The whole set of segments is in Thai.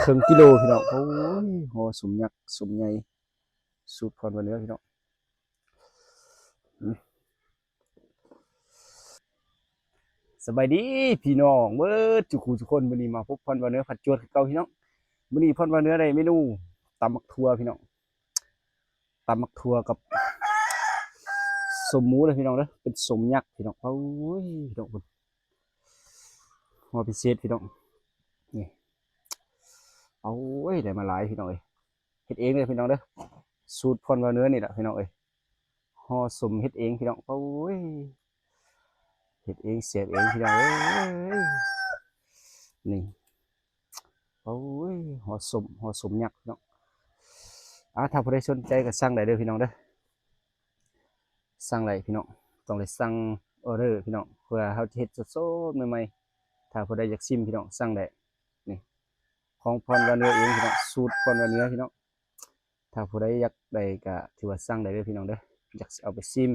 ครึ่งกิโลพี่น้องโอ้ยห่อสมยักษ์สมใหญ่สูตรพรวันเนื้อพี่น้องสบายดีพี่น้องเบิดจุกคูทุกคนมื้อนี้มาพบพรวันเนื้อผัดจวดคือเก่าพี่น้องมื้อนี้พรวันเนื้อได้เมนูตำมักทั่วพี่น้องตำมักทั่วกับสมหมูเลยพี่น้องเด้อเป็นสมยักษ์พี่น้องโอ้ยพี่น้องห่อพิเศษพี่น้องนี่เอาเว้ยได้มาหลายพี่น้องเอ้ยเฮ็ดเองเลยพี่น้องเด้อสูตรพรวันเนื้อนี่แหละพี่น้องเอ้ยห่อสมเฮ็ดเองพี่น้องโอ้ยเฮ็ดเองเสียบเองพี่น้องเอ้ยนี่ โอ้ยหอสมยักษ์พี่น้องถ้าผู้ใดสนใจก็สั่งได้เด้อพี่น้องเด้อสั่งได้พี่น้องต้องได้สั่งออเดอร์พี่น้องเพื่อเขาจะเฮ็ดสดๆใหม่ๆถ้าผู้ใดอยากชิมพี่น้องสั่งได้นี่ของพรวาเนื้อเองพี่น้องสูตรพรวาเนื้อพี่น้องถ้าผู้ใดอยากได้ก็ถือว่าสั่งได้เด้อพี่น้องเด้ออยากเอาไปชิม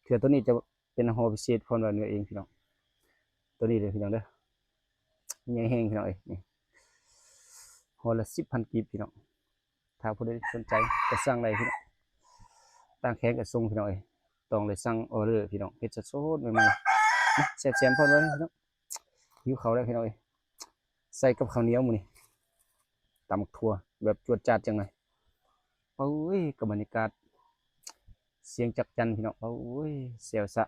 เถื่อตัวนี้จะเป็นห่อพิเศษพรวาเนื้อเองพี่น้องตัวนี้เลยพี่น้องเด้อใหญ่แห้งพี่น้องเอ้ยนี่ห่อละ10,000กีบพี่น้องถ้าผู้ใดสนใจก็สั่งได้พี่น้องตั้งแขนกับทรงพี่น้องเอ้ยต้องเลยสั่งออเดอร์พี่น้องเฮ็ดสดๆใหม่ๆนะแซ่บๆพอเลยพี่น้องหิวข้าวแล้วพี่น้องเอ้ยใส่กับข้าวเหนียวมื้อนี้ตำบักทั่วแบบจวดจ้าดจังเลยโอ้ยกับบรรยากาศเสียงจักจั่นพี่น้องโอ้ยเสียวสะ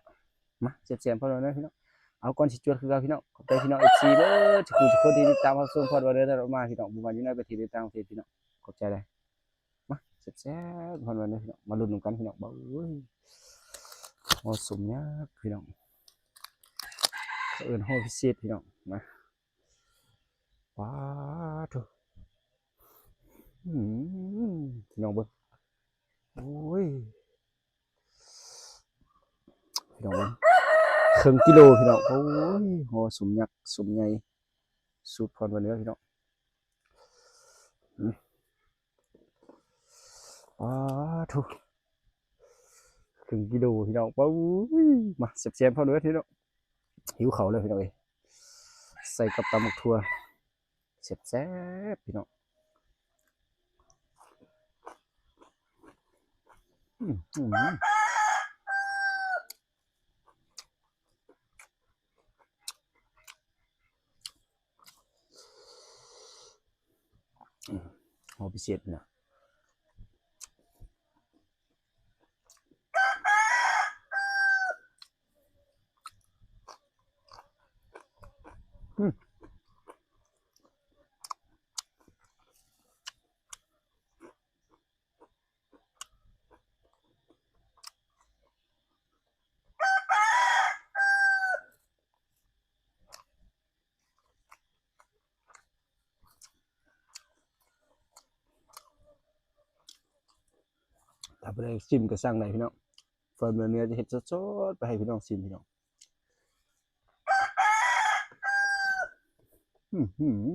มาแซ่บๆพอเลยนะพี่น้องเอาก่อนสิจวดคือเก่าพี่น้องขอบใจพี่น้อง FC เด้อทุกคนที่ติดตามรับชมพอดว่าเด้อตลอดมาพี่น้องบ่ว่าอยู่ในประเทศหรือต่างประเทศพี่น้องขอบใจเลยมาแซ่บๆพอเลยนะพี่น้องมาลุ้นกันพี่น้องโอ้ยโอ้สมยากพี่น้องเอิ้นโฮพิเศษพี่น้องมาว้าทุพี่น้องเบิ่งโอ้ยพี่น้องเบิ่งครึ่งกิโลพี่น้องโอ้ยโหสมยักษ์สมใหญ่สูตรพรวันเนื้อพี่น้องว้าทุครึ่งกิโลพี่น้องโอ้ยมาเสียบๆพอเนื้อพี่น้องหิวเขาเลยพี่น้องเอ้ยใส่กับตำบักทั่วเสียบแซ่บพี่น้องอืมอืมหอพิเศษนะถ้าไปได้ชิมก็สั่งได้พี่น้องพรวันเนื้อจะเห็ดสดๆไปให้พี่น้องชิมพี่น้องอืม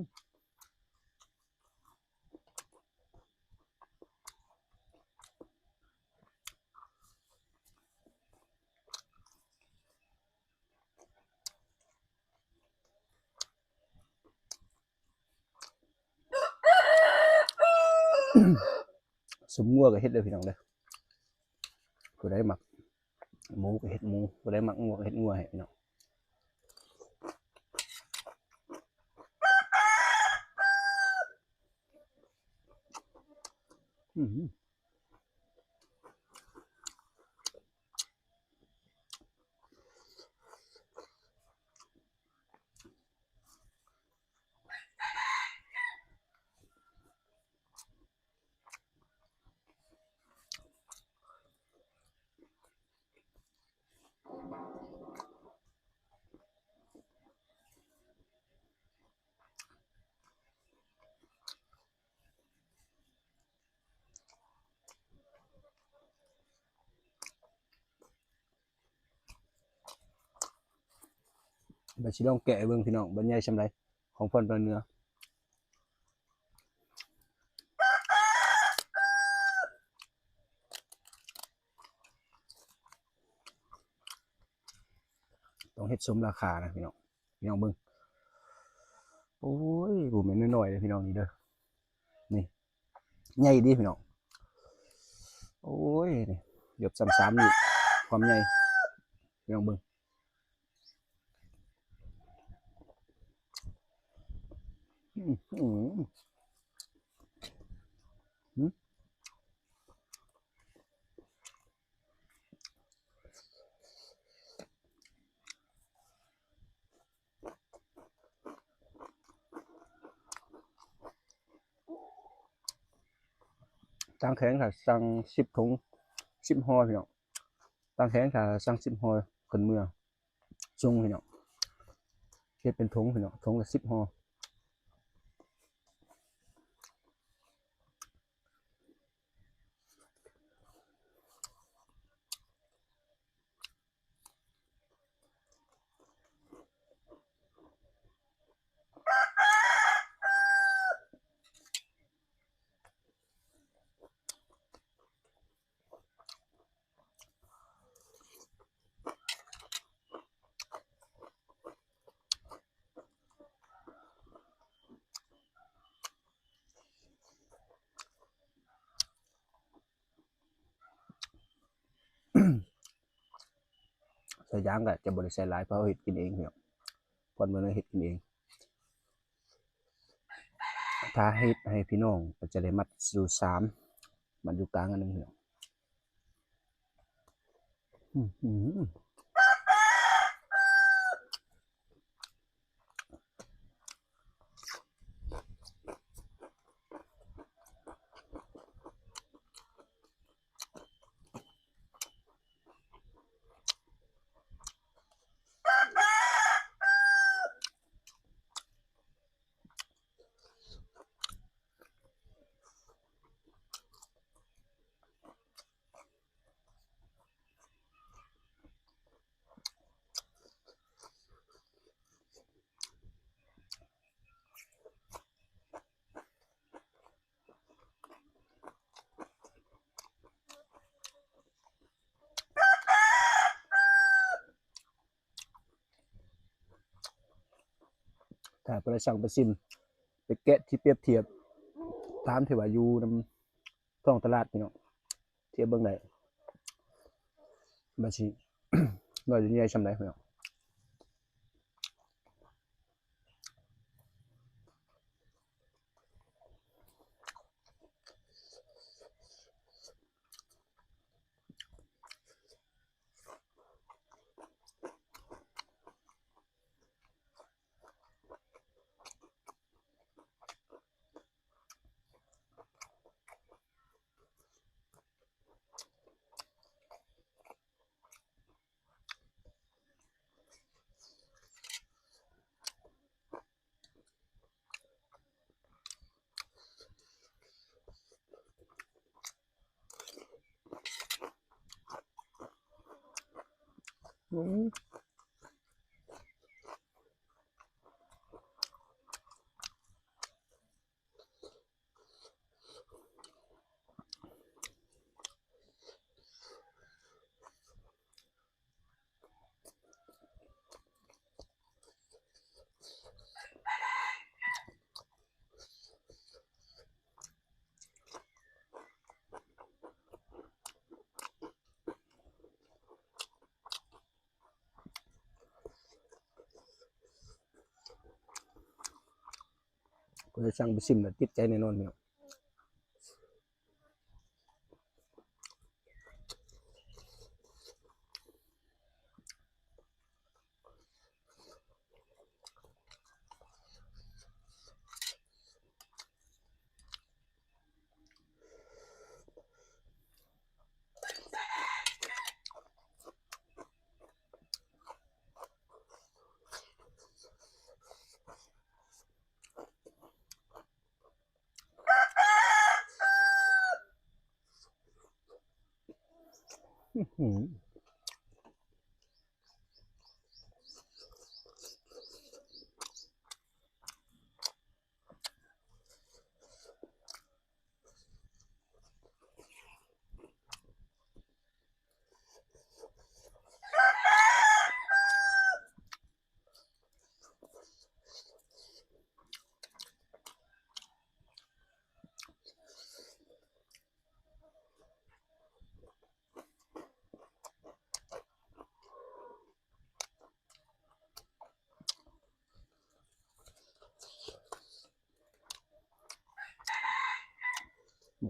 สมงัวก็เฮ็ดเลยพี่น้องเด้อผู้ใดมักหมูก็เฮ็ดหมูผู้ใดมักงัวก็เฮ็ดงัวให้พี่น้องบัดสิลองแกะเบิ่งพี่น้องบรรยายซำใดของเพิ่นเป็นเนื้อต้องเฮ็ดสมราคานะพี่น้องพี่น้องเบิ่ง โอ้ยบ่แม่นน้อยๆเด้อพี่น้องนี่เด้อนี่ใหญ่ดีพี่น้องโอ้ยนี่เกือบ3นิ้วความใหญ่พี่น้องเบิ่งตางแข็งถ้าสั่ง10ถุง10ห่อพี่น้องตางแข็งถ้าสั่ง10ห่อขึ้นเมืองส่งพี่น้องเฮ็ดเป็นถุงพี่น้องถุงละ10ห่อใส่ยางก็จะบ่ได้ใส่หลายเพราะเฮ็ดกินเองพี่น้องเพิ่นบ่ได้เฮ็ดกินเองถ้าเฮ็ดให้พี่น้องก็จะได้มัดอยู่3มัดอยู่กลางอันนึงพี่น้องถ้าเพิ่นสั่งไปซิมไปแกะที่เปรียบเทียบตามที่ว่าอยู่นำท้องตลาดพี่น้องเทียบเบิ่งได้ว่าสิน้อยหรือใหญ่ส่ำใดพี่น้องเพิ่นสั่งไปซิมแล้วติดใจแน่นอนพี่น้อง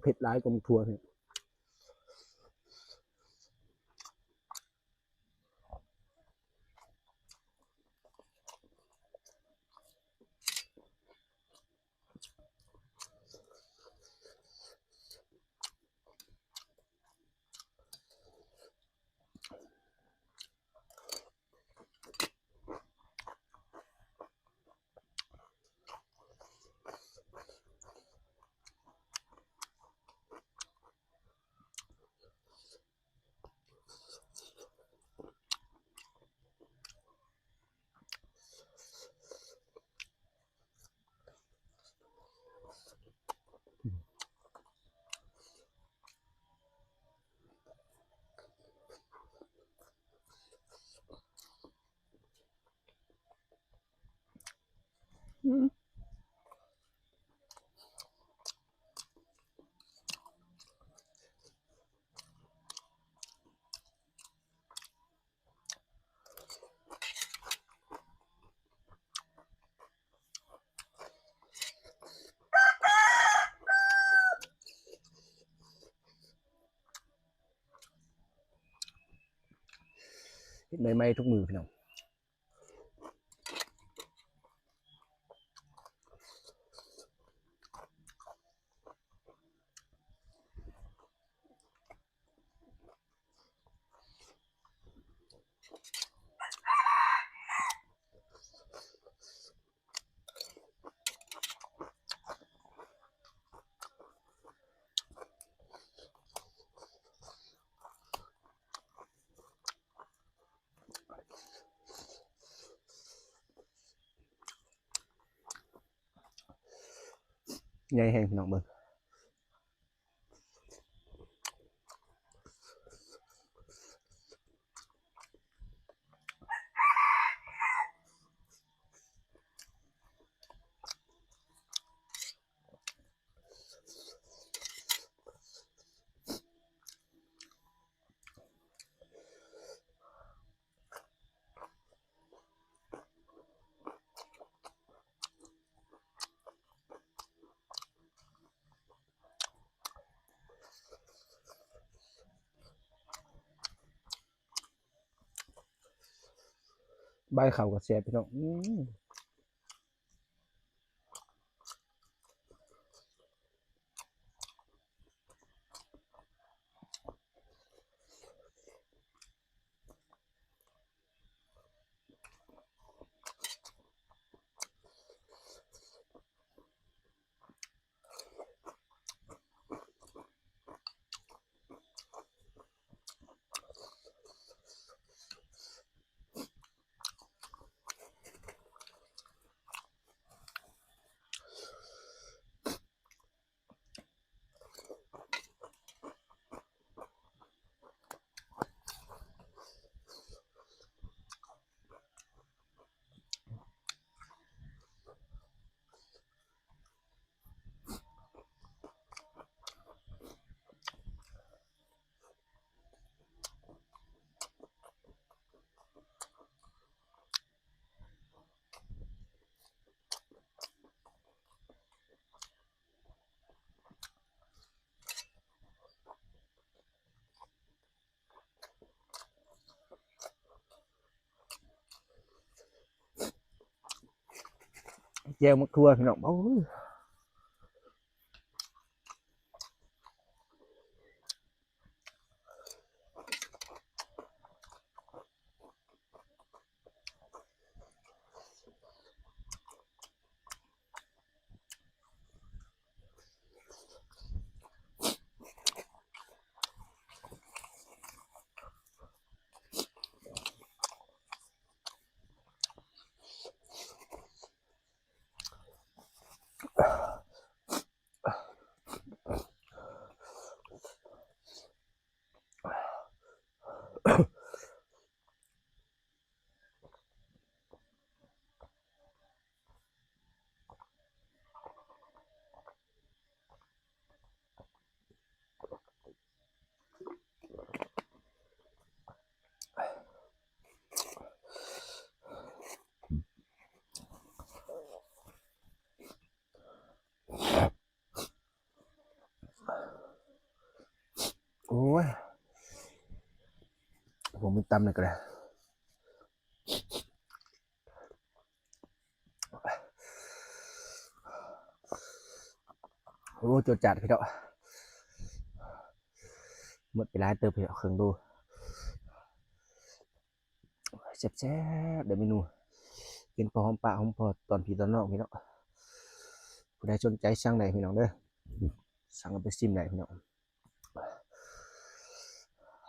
เผ็ดหลายกว่าทั่วพี่เฮ็ดใหม่ๆทุกมื้อพี่น้องใหญ่แฮงพี่น้องเบิ่งใบข้าวก็แซ่บพี่น้องแจ่วมักทั่วพี่น้องโอ้ย โอ้ยผมมีตำหน่อยก็ได้โอ้จดจัดพี่เนาะหมดไปหลายเติมพี่เนาะเครื่องดูแซ่บๆเดี๋ยวเมนูกินพอหอมปากหอมพอตอนพี่ตอนน้องพี่เนาะผู้ใดสนใจสั่งได้พี่น้องเด้อสั่งเอาไปซิมได้พี่น้อง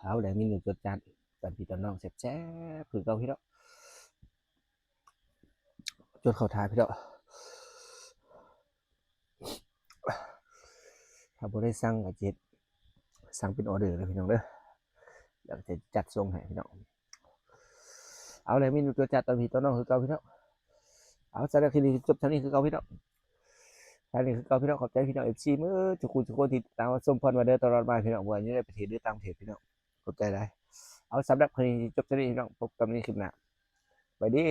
เอาได้เมนูจดจัดตอนพี่ตอนน้องแซ่บๆคือเก่าพี่เนาะจดเข้าทายพี่เนาะถ้าบ่ได้สั่งก็เจ็ดสั่งเป็นออเดอร์เลยพี่น้องเด้อเดี๋ยวจะจัดส่งให้พี่น้องเอาเลยเมนูจดจัดตอนพี่ตอนน้องคือเก่าพี่เนาะเอาสำหรับคลิปนี้จบเท่านี้คือเก่าพี่เนาะท่านี้คือเก่าพี่น้องขอบใจพี่น้อง FC มื้อทุกคนที่ตามมาชมพรมาเด้อตลอดมาพี่น้องบ่ว่าอยู่ในประเทศหรือต่างประเทศพี่น้องขอบใจหลายเอาสำหรับคลิปนี้จบเท่านี้พี่น้องพบกันในคลิปหน้าไปดี